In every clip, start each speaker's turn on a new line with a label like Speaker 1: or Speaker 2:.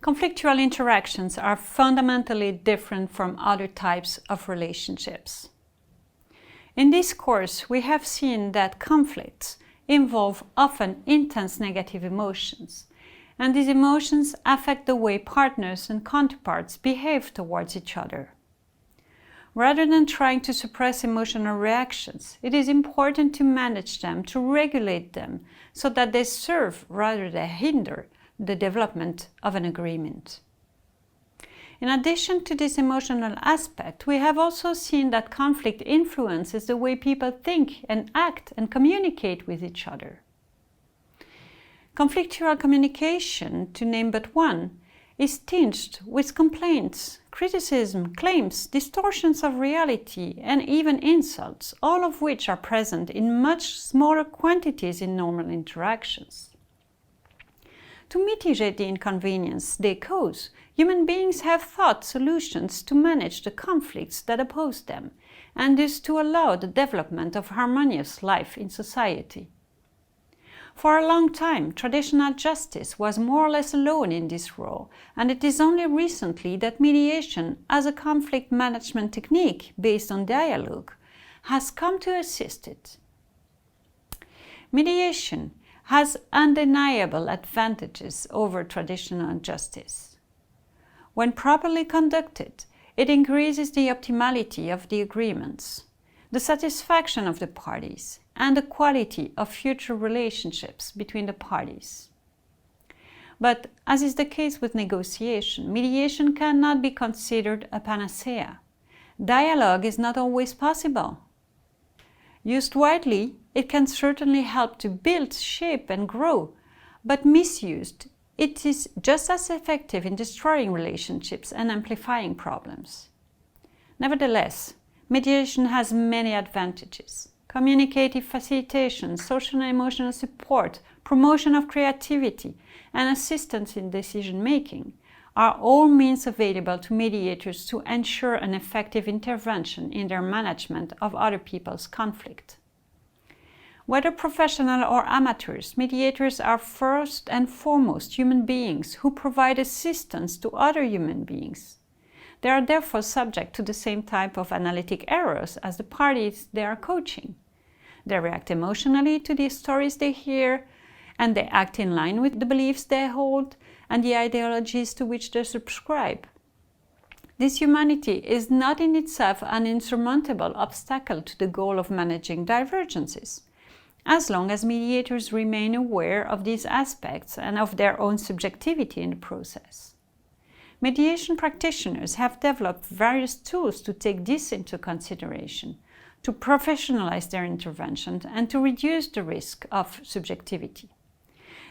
Speaker 1: Conflictual interactions are fundamentally different from other types of relationships. In this course, we have seen that conflicts involve often intense negative emotions, and these emotions affect the way partners and counterparts behave towards each other. Rather than trying to suppress emotional reactions, it is important to manage them, to regulate them, so that they serve rather than hinder the development of an agreement. In addition to this emotional aspect, we have also seen that conflict influences the way people think and act and communicate with each other. Conflictual communication, to name but one, is tinged with complaints, criticism, claims, distortions of reality, and even insults, all of which are present in much smaller quantities in normal interactions. To mitigate the inconvenience they cause, human beings have thought solutions to manage the conflicts that oppose them, and thus to allow the development of harmonious life in society. For a long time, traditional justice was more or less alone in this role, and it is only recently that mediation, as a conflict management technique based on dialogue, has come to assist it. Mediation has undeniable advantages over traditional justice. When properly conducted, it increases the optimality of the agreements, the satisfaction of the parties, and the quality of future relationships between the parties. But, as is the case with negotiation, mediation cannot be considered a panacea. Dialogue is not always possible. Used widely, it can certainly help to build, shape, and grow, but misused, it is just as effective in destroying relationships and amplifying problems. Nevertheless, mediation has many advantages. Communicative facilitation, social and emotional support, promotion of creativity, and assistance in decision-making are all means available to mediators to ensure an effective intervention in their management of other people's conflict. Whether professional or amateurs, mediators are first and foremost human beings who provide assistance to other human beings. They are therefore subject to the same type of analytic errors as the parties they are coaching. They react emotionally to the stories they hear, and they act in line with the beliefs they hold and the ideologies to which they subscribe. This humanity is not in itself an insurmountable obstacle to the goal of managing divergences, as long as mediators remain aware of these aspects and of their own subjectivity in the process. Mediation practitioners have developed various tools to take this into consideration, to professionalize their intervention and to reduce the risk of subjectivity.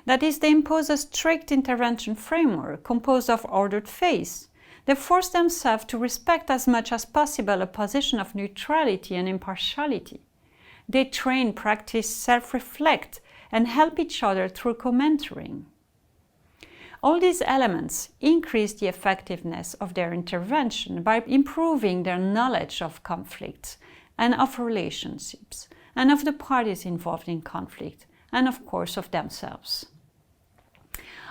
Speaker 1: That is, they impose a strict intervention framework composed of ordered phase. They force themselves to respect as much as possible a position of neutrality and impartiality. They train, practice, self-reflect, and help each other through co-mentoring. All these elements increase the effectiveness of their intervention by improving their knowledge of conflicts and of relationships, and of the parties involved in conflict, and of course of themselves.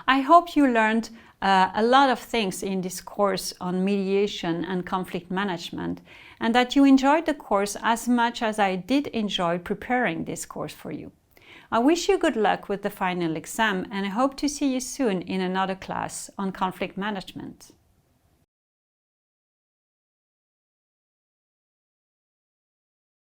Speaker 1: I hope you learned a lot of things in this course on mediation and conflict management, and that you enjoyed the course as much as I did enjoy preparing this course for you. I wish you good luck with the final exam, and I hope to see you soon in another class on conflict management.